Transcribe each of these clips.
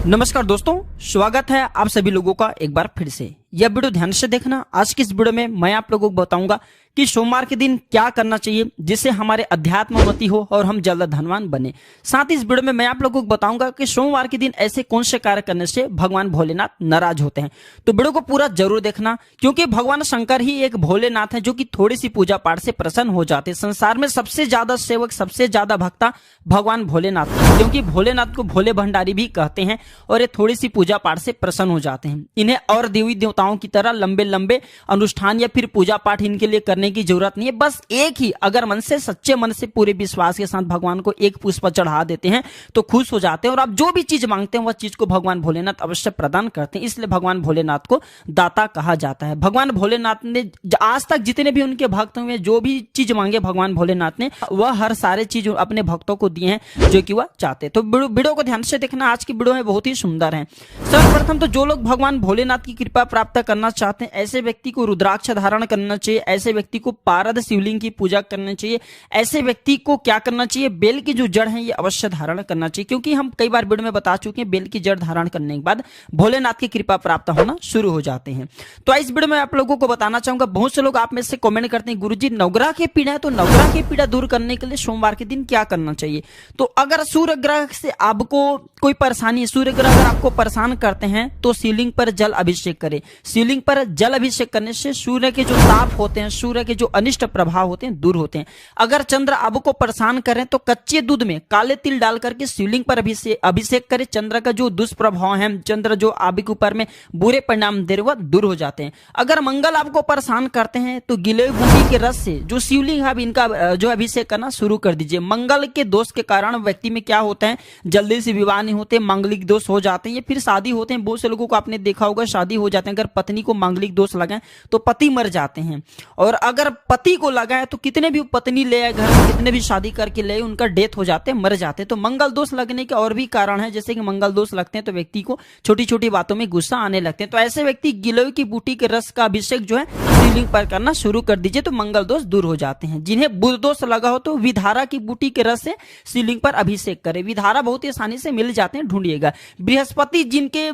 नमस्कार दोस्तों, स्वागत है आप सभी लोगों का एक बार फिर से। यह वीडियो ध्यान से देखना। आज की इस वीडियो में मैं आप लोगों को बताऊंगा कि सोमवार के दिन क्या करना चाहिए जिससे हमारे अध्यात्म उन्नति हो और हम जल्द धनवान बने। साथ ही इस वीडियो में मैं आप लोगों को बताऊंगा कि सोमवार के दिन ऐसे कौन से कार्य करने से भगवान भोलेनाथ नाराज होते हैं। तो वीडियो को पूरा जरूर देखना, क्योंकि भगवान शंकर ही एक भोलेनाथ है जो कि थोड़ी सी पूजा पाठ से प्रसन्न हो जाते हैं। संसार में सबसे ज्यादा सेवक, सबसे ज्यादा भक्ता भगवान भोलेनाथ, क्योंकि भोलेनाथ को भोले भंडारी भी कहते हैं और ये थोड़ी सी पूजा पाठ से प्रसन्न हो जाते हैं। इन्हें और देवी देवताओं की तरह लंबे लंबे अनुष्ठान या फिर पूजा पाठ इनके लिए करने की जरूरत नहीं है। बस एक ही, अगर मन से, सच्चे मन से, पूरे विश्वास के साथ भगवान को एक पुष्प चढ़ा देते हैं तो खुश हो जाते हैं और आप जो भी चीज मांगते हैं वह चीज को भगवान भोलेनाथ अवश्य प्रदान करते हैं। इसलिए भगवान भोलेनाथ को दाता कहा जाता है। भगवान भोलेनाथ ने आज तक जितने भी उनके भक्त हुए, जो भी चीज मांगे भगवान भोलेनाथ ने, वह हर सारे चीज अपने भक्तों को दिए हैं जो कि वह चाहते। तो वीडियो को ध्यान से देखना, आज की वीडियो में बहुत ही सुंदर है। सर्वप्रथम तो जो लोग भगवान भोलेनाथ की कृपा प्राप्त करना चाहते हैं, ऐसे व्यक्ति को रुद्राक्ष धारण करना चाहिए। ऐसे व्यक्ति को पारद शिवलिंग की पूजा करनी चाहिए। ऐसे व्यक्ति को क्या करना चाहिए, बेल की जो जड़ है ये अवश्य धारण करना चाहिए, क्योंकि हम कई बार वीडियो में बता चुके हैं बेल की जड़ धारण करने के बाद भोलेनाथ की कृपा प्राप्त होना शुरू हो जाते हैं। तो इस वीडियो में आप लोगों को बताना चाहूंगा, बहुत से लोग आप में से कमेंट करते हैं गुरुजी नवग्रह की पीड़ा है, तो नवग्रह की पीड़ा दूर करने के लिए सोमवार के दिन क्या करना चाहिए। तो अगर सूर्य ग्रह से आपको कोई परेशानी है, सूर्य ग्रह अगर आपको परेशान करते हैं तो शिवलिंग पर जल अभिषेक करें। शिवलिंग पर जल अभिषेक करने से सूर्य के जो ताप होते हैं, सूर्य के जो अनिष्ट प्रभाव होते हैं, दूर होते हैं। अगर चंद्र आपको परेशान करें तो कच्चे दूध में काले तिल डाल करके शिवलिंग पर अभिषेक करें। चंद्र का जो दुष्प्रभाव है, चंद्र जो आपके ऊपर में बुरे परिणाम दे रहे वह दूर हो जाते हैं। अगर मंगल आपको परेशान करते हैं तो गिलोय बूटी के रस से जो शिवलिंग है इनका जो अभिषेक करना शुरू कर दीजिए। मंगल के दोष के कारण व्यक्ति में क्या होता है, जल्दी से विवाह नहीं होते, मांगलिक दोष हो जाते हैं या फिर शादी होते हैं। बहुत से लोगों को आपने देखा होगा शादी हो जाते हैं, अगर पत्नी को मांगलिक दोष लगाए तो पति मर जाते हैं, और अगर पति को लगाए तो कितने भी पत्नी ले आए घर में, कितने भी शादी करके ले, उनका डेथ हो जाते हैं, मर जाते हैं। तो मंगल दोष लगने के और भी कारण है, जैसे कि मंगल दोष लगते हैं तो व्यक्ति को छोटी छोटी बातों में गुस्सा आने लगते हैं। तो ऐसे व्यक्ति गिलोय की बूटी के रस का अभिषेक जो है शिवलिंग पर करना शुरू कर दीजिए, तो मंगल दोष दूर हो जाते हैं। जिन्हें बुध दोष लगा हो तो विधारा की बूटी के रस से शिवलिंग पर अभिषेक करें। विधारा बहुत ही आसानी से मिल जाते हैं, ढूंढिएगा। बृहस्पति जिनके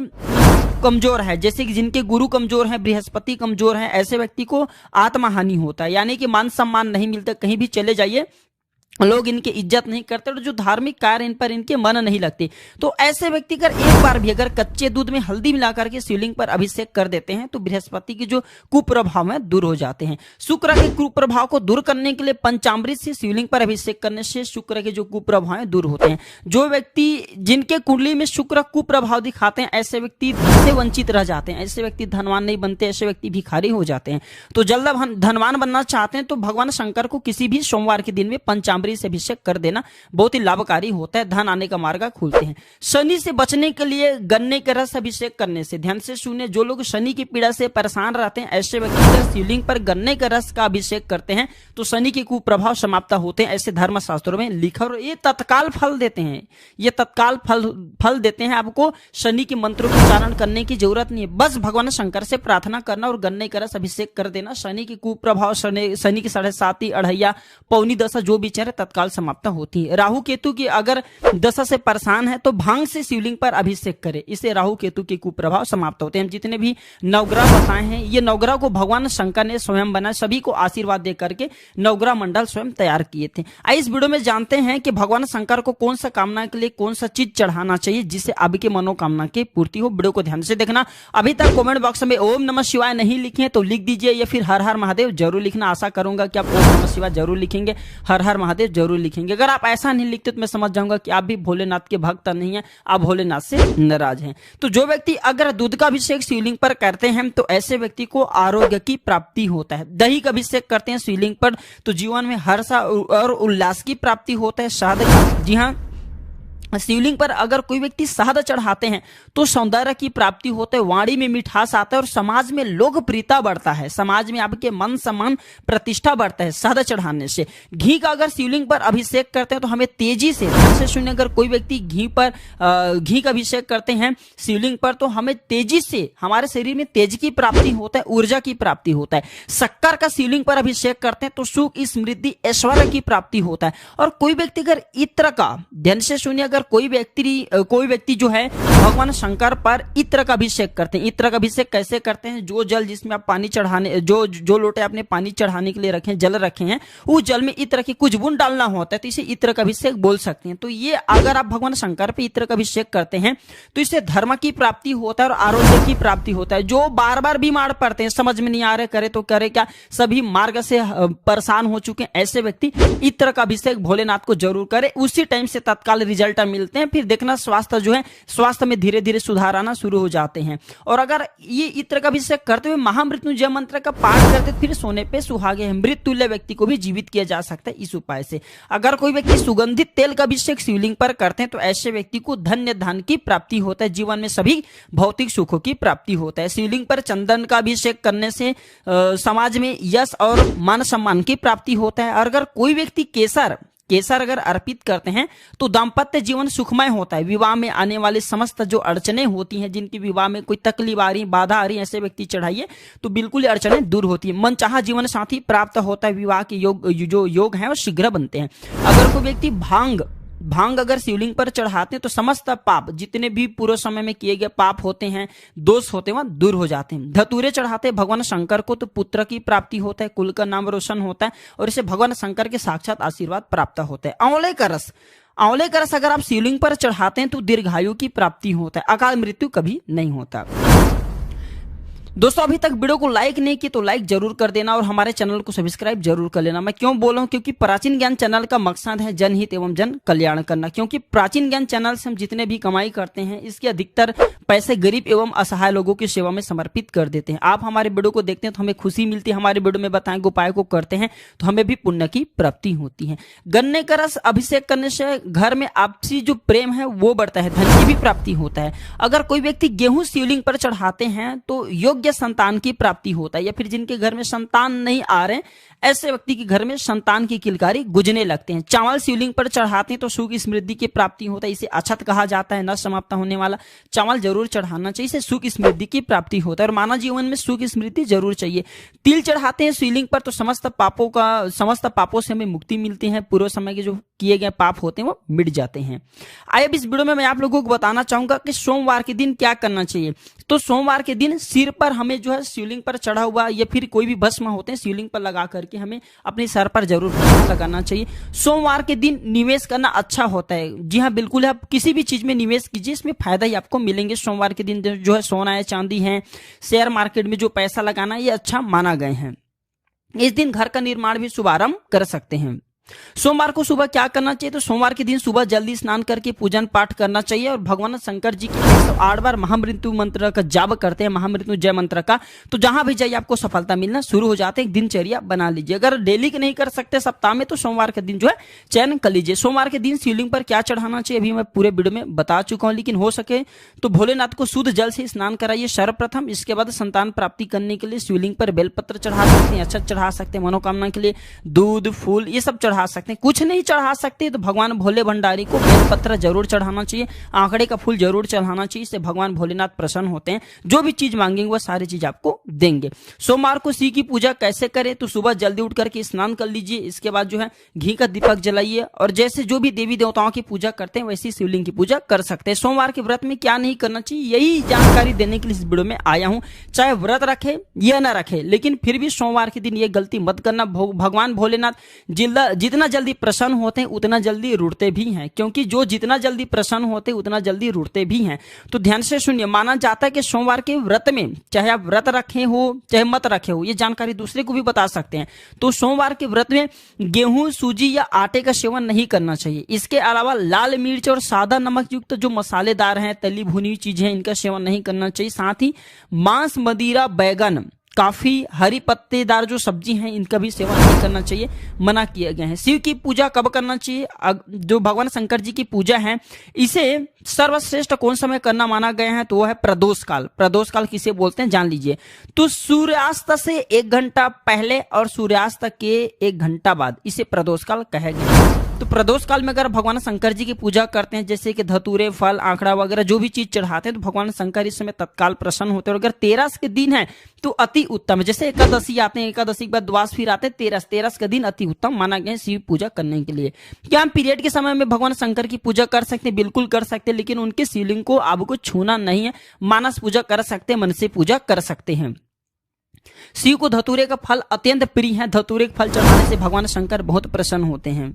कमजोर है, जैसे कि जिनके गुरु कमजोर है, बृहस्पति कमजोर है, ऐसे व्यक्ति को आत्महानि होता है, यानी कि मान सम्मान नहीं मिलता। कहीं भी चले जाइए लोग इनकी इज्जत नहीं करते और जो धार्मिक कार्य इन पर इनके मन नहीं लगते। तो ऐसे व्यक्ति कर एक बार भी अगर कच्चे दूध में हल्दी मिलाकर के शिवलिंग पर अभिषेक कर देते हैं तो बृहस्पति के जो कुप्रभाव है दूर हो जाते हैं। शुक्र के कुप्रभाव को दूर करने के लिए पंचामृत से शिवलिंग पर अभिषेक करने से शुक्र के जो कुप्रभाव है दूर होते हैं। जो व्यक्ति जिनके कुंडली में शुक्र कुप्रभाव दिखाते हैं, ऐसे व्यक्ति धन से वंचित रह जाते हैं, ऐसे व्यक्ति धनवान नहीं बनते, ऐसे व्यक्ति भिखारी हो जाते हैं। तो जल्द धनवान बनना चाहते हैं तो भगवान शंकर को किसी भी सोमवार के दिन में पंचामृत से अभिषेक कर देना बहुत ही लाभकारी होता है, धन आने का मार्ग खुलते हैं। शनि से बचने के लिए गन्ने के रस अभिषेक करने से, ध्यान से सुने, जो लोग शनि की पीड़ा से परेशान रहते हैं ऐसे व्यक्ति शिवलिंग पर गन्ने के रस का अभिषेक करते हैं तो शनि के कुप्रभाव समाप्त होते हैं, ऐसे धर्म शास्त्रों में लिखा। और ये तत्काल फल देते हैं, ये तत्काल फल देते हैं। आपको शनि के मंत्रों का उच्चारण करने की जरूरत नहीं है, बस भगवान शंकर से प्रार्थना करना और गन्ने का रस अभिषेक कर देना। शनि के कुप्रभाव, शनि की 7.5 अढ़ैया पौनी दशा जो भी चेहरे तत्काल समाप्त होती है। राहु केतु की अगर दशा से परेशान है तो भांग से शिवलिंग पर अभिषेक करें, इससे राहु केतु के कुप्रभाव समाप्त होते हैं। जितने भी नवग्रह बताए हैं ये नवग्रह को भगवान शंकर ने स्वयं बनाया, सभी को आशीर्वाद दे करके नवग्रह मंडल स्वयं तैयार किए थे। आइए इस वीडियो में जानते हैं कि भगवान शंकर को कौन सा कामना के लिए कौन सा चीज चढ़ाना चाहिए जिससे आपकी मनोकामना की पूर्ति हो। वीडियो को ध्यान से देखना। अभी तक कमेंट बॉक्स में ओम नमः शिवाय नहीं लिखे तो लिख दीजिए, या फिर हर हर महादेव जरूर लिखना। आशा करूंगा कि आप ओम नमः शिवाय जरूर लिखेंगे, हर हर महादेव जरूर लिखेंगे। अगर आप ऐसा नहीं लिखते तो मैं समझ जाऊंगा कि आप भी भोलेनाथ के भक्त नहीं है, आप भोलेनाथ से नाराज हैं। तो जो व्यक्ति अगर दूध का अभिषेक शिवलिंग पर करते हैं तो ऐसे व्यक्ति को आरोग्य की प्राप्ति होता है। दही का अभिषेक करते हैं शिवलिंग पर तो जीवन में हर्ष और उल्लास की प्राप्ति होता है। शहद का, जी हाँ, शिवलिंग पर अगर कोई व्यक्ति शहद चढ़ाते हैं तो सौंदर्य की प्राप्ति होते है, वाणी में मिठास आता है और समाज में लोकप्रियता बढ़ता है, समाज में आपके मन सम्मान प्रतिष्ठा बढ़ता है शहद चढ़ाने से। घी का अगर शिवलिंग पर अभिषेक करते हैं तो हमें तेजी से सुनिए, अगर कोई व्यक्ति घी का अभिषेक करते हैं शिवलिंग पर तो हमें तेजी से हमारे शरीर में तेज की प्राप्ति होता है, ऊर्जा की प्राप्ति होता है। शक्कर का शिवलिंग पर अभिषेक करते हैं तो सुख समृद्धि ऐश्वर्य की प्राप्ति होता है। और कोई व्यक्ति अगर इत्र का, ध्यान से सुनिए, अगर कोई व्यक्ति जो है भगवान शंकर पर इत्र का अभिषेक करते हैं। इत्र का अभिषेक कैसे करते हैं? जो जल जिसमें आप पानी चढ़ाने, जो लोटे आपने पानी चढ़ाने के लिए रखे, जल रखे हैं, उस जल में इत्र की कुछ बूंद डालना होता है, तो इसे इत्र का अभिषेक बोल सकते हैं। तो ये अगर आप भगवान शंकर पे इत्र का अभिषेक करते हैं तो इससे धर्म की प्राप्ति होता है और आरोग्य की प्राप्ति होता है। जो बार बार बीमार पड़ते हैं, समझ में नहीं आ रहे करे तो करे क्या, सभी मार्ग से परेशान हो चुके हैं, ऐसे व्यक्ति इत्र का अभिषेक भोलेनाथ को जरूर करे, उसी टाइम से तत्काल रिजल्ट मिलते हैं। फिर देखना स्वास्थ्य में धीरे धीरे सुधार आना शुरू हो जाते हैं। और अगर ये इत्र का अभिषेक करते हुए महामृत्युंजय मंत्र का पाठ करते फिर सोने पे सुहागे हैं, मृत तुल्य व्यक्ति को भी जीवित किया जा सकता है इस उपाय से। अगर कोई व्यक्ति सुगंधित तेल का अभिषेक शिवलिंग पर करते हैं तो ऐसे व्यक्ति को धन्य धन की प्राप्ति होता है, जीवन में सभी भौतिक सुखों की प्राप्ति होता है। शिवलिंग पर चंदन का अभिषेक करने से समाज में यश और मान सम्मान की प्राप्ति होता है। और अगर कोई व्यक्ति केसर अगर अर्पित करते हैं तो दाम्पत्य जीवन सुखमय होता है। विवाह में आने वाले समस्त जो अड़चने होती हैं, जिनकी विवाह में कोई तकलीफ आ रही, बाधा आ रही, ऐसे व्यक्ति चढ़ाइए तो बिल्कुल अड़चने दूर होती है। मनचाहा जीवन साथी प्राप्त होता है, विवाह के जो योग हैं वो शीघ्र बनते हैं। अगर कोई व्यक्ति भांग अगर शिवलिंग पर चढ़ाते हैं तो समस्त पाप, जितने भी पूर्व समय में किए गए पाप होते हैं, दोष होते हैं, वह दूर हो जाते हैं। धतूरे चढ़ाते हैं भगवान शंकर को तो पुत्र की प्राप्ति होता है, कुल का नाम रोशन होता है और इसे भगवान शंकर के साक्षात आशीर्वाद प्राप्त होता है। आंवले का रस अगर आप शिवलिंग पर चढ़ाते हैं तो दीर्घायु की प्राप्ति होता है, अकाल मृत्यु कभी नहीं होता। दोस्तों अभी तक वीडियो को लाइक नहीं की तो लाइक जरूर कर देना और हमारे चैनल को सब्सक्राइब जरूर कर लेना। मैं क्यों बोल रहा हूं? क्योंकि प्राचीन ज्ञान चैनल का मकसद है जनहित एवं जन कल्याण करना। क्योंकि प्राचीन ज्ञान चैनल से हम जितने भी कमाई करते हैं इसके अधिकतर पैसे गरीब एवं असहाय लोगों की सेवा में समर्पित कर देते हैं। आप हमारे वीडियो को देखते हैं तो हमें खुशी मिलती है, हमारे वीडियो में बताए गए उपाय को करते हैं तो हमें भी पुण्य की प्राप्ति होती है। गन्ने का रस अभिषेक करने से घर में आपसी जो प्रेम है वो बढ़ता है, धन की भी प्राप्ति होता है। अगर कोई व्यक्ति गेहूं शिवलिंग पर चढ़ाते हैं तो योग्य संतान की प्राप्ति होता है, या फिर जिनके घर में संतान नहीं आ रहे ऐसे व्यक्ति के घर में संतान की किलकारी गुजने लगते हैं। चावल शिवलिंग पर चढ़ाते हैं तो सुख समृद्धि की प्राप्ति होता है, इसे अक्षत कहा जाता है, न समाप्त होने वाला चावल जरूर चढ़ाना चाहिए, इससे सुख समृद्धि की प्राप्ति होता है और मानव जीवन में सुख समृद्धि जरूर चाहिए। तिल चढ़ाते हैं शिवलिंग पर तो समस्त पापों से हमें मुक्ति मिलती है, पूर्व समय के जो किए गए पाप होते हैं वो मिट जाते हैं। आइए इस वीडियो में मैं आप लोगों को बताना चाहूंगा कि सोमवार के दिन क्या करना चाहिए। तो सोमवार के दिन सिर पर हमें जो है शिवलिंग पर चढ़ा हुआ या फिर कोई भी भस्म होते हैं शिवलिंग पर लगा करके हमें अपने सर पर जरूर भस्म लगाना चाहिए। सोमवार के दिन निवेश करना अच्छा होता है। जी हाँ बिल्कुल, आप किसी भी चीज में निवेश कीजिए, इसमें फायदा ही आपको मिलेंगे। सोमवार के दिन जो है सोना है, चांदी है, शेयर मार्केट में जो पैसा लगाना ये अच्छा माना गए हैं। इस दिन घर का निर्माण भी शुभारंभ कर सकते हैं। सोमवार को सुबह क्या करना चाहिए? तो सोमवार के दिन सुबह जल्दी स्नान करके पूजन पाठ करना चाहिए और भगवान शंकर जी के 108 बार महामृत्यु मंत्र का जाप करते हैं, महामृत्युंजय मंत्र का, तो जहां भी जाइए आपको सफलता मिलना शुरू हो जाते हैं। एक दिनचर्या बना लीजिए। अगर डेली के नहीं कर सकते सप्ताह में तो सोमवार के दिन जो है चयन कर लीजिए। सोमवार के दिन शिवलिंग पर क्या चढ़ाना चाहिए अभी मैं पूरे वीडियो में बता चुका हूं, लेकिन हो सके तो भोलेनाथ को शुद्ध जल से स्नान कराइए सर्वप्रथम। इसके बाद संतान प्राप्ति करने के लिए शिवलिंग पर बेलपत्र चढ़ा सकते हैं, अक्षत चढ़ा सकते हैं, मनोकामना के लिए दूध फूल ये सब चढ़ा सकते हैं। कुछ नहीं चढ़ा सकते तो भगवान भोले भंडारी को बेलपत्र जरूर चढ़ाना चाहिए, आंकड़े का फूल जरूर चढ़ाना चाहिए, इससे भगवान भोलेनाथ प्रसन्न होते हैं। जो भी चीज मांगेंगे वो सारी चीज आपको देंगे। सोमवार को शिव की पूजा कैसे करें? तो सुबह जल्दी उठ करके स्नान कर लीजिए, इसके बाद जो है घी का दीपक जलाइए और जैसे जो भी देवी देवताओं की पूजा करते हैं वैसी शिवलिंग की पूजा कर सकते हैं। सोमवार के व्रत में क्या नहीं करना चाहिए यही जानकारी देने के लिए इस वीडियो में आया हूं। चाहे व्रत रखे या ना रखे, लेकिन फिर भी सोमवार के दिन ये गलती मत करना। भगवान भोलेनाथ जितना जल्दी प्रसन्न होते हैं उतना जल्दी रुड़ते भी हैं, क्योंकि जो जितना जल्दी प्रसन्न होते हैं उतना जल्दी रुड़ते भी हैं। तो ध्यान से सुनिए, माना जाता है कि सोमवार के व्रत में चाहे आप व्रत रखे हो चाहे मत रखे हो, ये जानकारी दूसरे को भी बता सकते हैं। तो सोमवार के व्रत में गेहूं सूजी या आटे का सेवन नहीं करना चाहिए। इसके अलावा लाल मिर्च और सादा नमक युक्त जो मसालेदार हैं, तली भुनी हुई चीजें, इनका सेवन नहीं करना चाहिए। साथ ही मांस मदिरा बैगन काफी हरी पत्तेदार जो सब्जी हैं इनका भी सेवन नहीं करना चाहिए, मना किया गया है। शिव की पूजा कब करना चाहिए? जो भगवान शंकर जी की पूजा है इसे सर्वश्रेष्ठ कौन समय करना माना गया है? तो वो है प्रदोष काल। प्रदोष काल किसे बोलते हैं जान लीजिए। तो सूर्यास्त से 1 घंटा पहले और सूर्यास्त के 1 घंटा बाद इसे प्रदोष काल कहा गया है। तो प्रदोष काल में अगर भगवान शंकर जी की पूजा करते हैं, जैसे कि धतूरे, फल, आंकड़ा वगैरह जो भी चीज चढ़ाते हैं, तो भगवान शंकर इस समय तत्काल प्रसन्न होते हैं। और अगर 13 के दिन है तो अति उत्तम है। जैसे एकादशी आते हैं, एकादशी के बाद द्वादश फिर आते हैं, 13 का दिन अति उत्तम माना गया है शिव पूजा करने के लिए। क्या हम पीरियड के समय में भगवान शंकर की पूजा कर सकते हैं? बिल्कुल कर सकते हैं, लेकिन उनके शिवलिंग को आपको छूना नहीं है। मानस पूजा कर सकते हैं, मन से पूजा कर सकते हैं। शिव को धतूरे का फल अत्यंत प्रिय है। धतूरे का फल चढ़ाने से भगवान शंकर बहुत प्रसन्न होते हैं।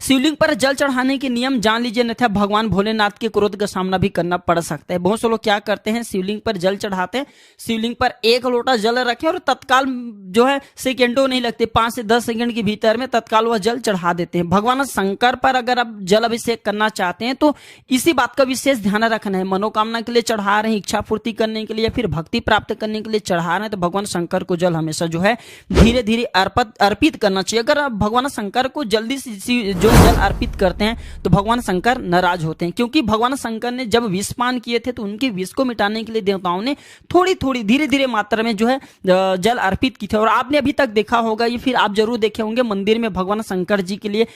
शिवलिंग पर जल चढ़ाने के नियम जान लीजिए, अन्यथा भगवान भोलेनाथ के क्रोध का सामना भी करना पड़ सकता है। बहुत से लोग क्या करते हैं, शिवलिंग पर जल चढ़ाते हैं, शिवलिंग पर 1 लोटा जल रखे और तत्काल जो है सेकेंडों नहीं लगते, 5 से 10 सेकंड के भीतर में तत्काल वह जल चढ़ा देते हैं। भगवान शंकर पर अगर आप जल अभिषेक करना चाहते हैं तो इसी बात का विशेष ध्यान रखना है। मनोकामना के लिए चढ़ा रहे हैं, इच्छा पूर्ति करने के लिए या फिर भक्ति प्राप्त करने के लिए चढ़ा रहे हैं, तो भगवान शंकर को जल हमेशा जो है धीरे धीरे अर्पित करना चाहिए। अगर आप भगवान शंकर को जल्दी से जो जल अर्पित करते हैं तो भगवान शंकर नाराज होते हैं, क्योंकि भगवान शंकर ने जब विष पान किए थे तो उनके विष को मिटाने के लिए देवताओं ने थोड़ी थोड़ी धीरे धीरे मात्रा में जो है जल अर्पित की थे। और आपने अभी तक देखा होगा, ये फिर आप जरूर देखे होंगे, मंदिर में भगवान शंकर जी के लिए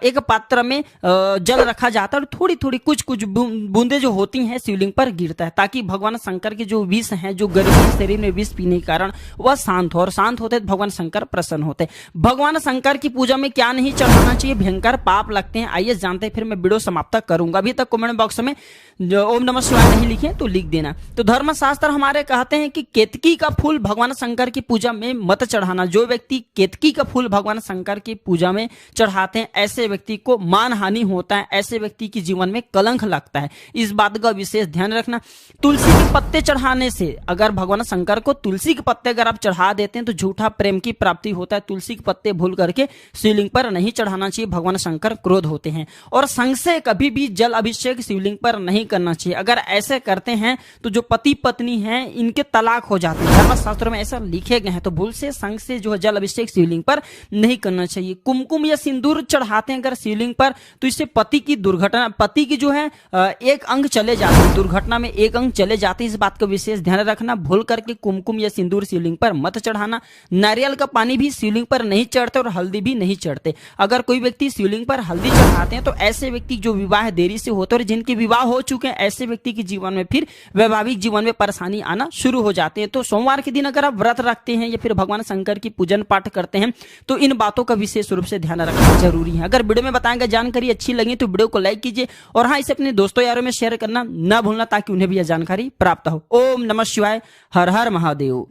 एक पात्र में जल रखा जाता है और थोड़ी थोड़ी कुछ बूंदे जो होती हैं शिवलिंग पर गिरता है, ताकि भगवान शंकर के जो विष हैं, जो गर्मी शरीर में विष पीने के कारण वह शांत हो, और शांत होते भगवान शंकर प्रसन्न होते। भगवान शंकर की पूजा में क्या नहीं चढ़ाना चाहिए? भयंकर पाप लगते हैं। आइए जानते हैं, फिर मैं वीडियो समाप्त करूंगा। अभी तक कमेंट बॉक्स में जो ओम नमः शिवाय नहीं लिखे तो लिख देना। तो धर्मशास्त्र हमारे कहते हैं कि केतकी का फूल भगवान शंकर की पूजा में मत चढ़ाना। जो व्यक्ति केतकी का फूल भगवान शंकर की पूजा में चढ़ाते हैं, ऐसे व्यक्ति को मान हानि होता है, ऐसे व्यक्ति के जीवन में कलंक लगता है। इस बात का विशेष ध्यान रखना। तुलसी के पत्ते चढ़ाने से, अगर भगवान शंकर को तुलसी के पत्ते अगर आप चढ़ा देते हैं तो झूठा प्रेम की प्राप्ति होता है। तुलसी के पत्ते भूल करके शिवलिंग पर नहीं चढ़ाना चाहिए, भगवान शंकर क्रोध होते हैं। और संग से कभी भी जल अभिषेक शिवलिंग पर नहीं करना चाहिए। अगर ऐसे करते हैं तो जो पति पत्नी हैं इनके तलाक हो जाते हैं, धर्मशास्त्रों में ऐसा लिखे गए हैं। तो भूल से संग से जो है जल अभिषेक शिवलिंग पर नहीं करना चाहिए। कुमकुम या सिंदूर चढ़ाते हैं अगर शिवलिंग पर, तो इससे पति की दुर्घटना, पति की जो है 1 अंग चले जाते हैं, दुर्घटना में 1 अंग चले जाते हैं। इस बात का विशेष ध्यान रखना। भूल करके कुमकुम या सिंदूर शिवलिंग पर मत चढ़ाना। नारियल का पानी भी शिवलिंग पर नहीं चढ़ते और हल्दी भी नहीं चढ़ते। अगर कोई व्यक्ति शिवलिंग पर हल्दी चढ़ाते हैं तो ऐसे व्यक्ति जो विवाह देरी से होते हैं और जिनके विवाह हो चुके हैं, ऐसे व्यक्ति के जीवन में फिर वैवाहिक जीवन में परेशानी आना शुरू हो जाते हैं। तो सोमवार के दिन अगर आप व्रत रखते हैं या फिर भगवान शंकर की पूजन पाठ करते हैं तो इन बातों का विशेष रूप से ध्यान रखना जरूरी है। अगर वीडियो में बताएंगे जानकारी अच्छी लगी तो वीडियो को लाइक कीजिए और हाँ, इसे अपने दोस्तों यारों में शेयर करना ना भूलना, ताकि उन्हें भी यह जानकारी प्राप्त हो। ओम नमः शिवाय, हर हर महादेव।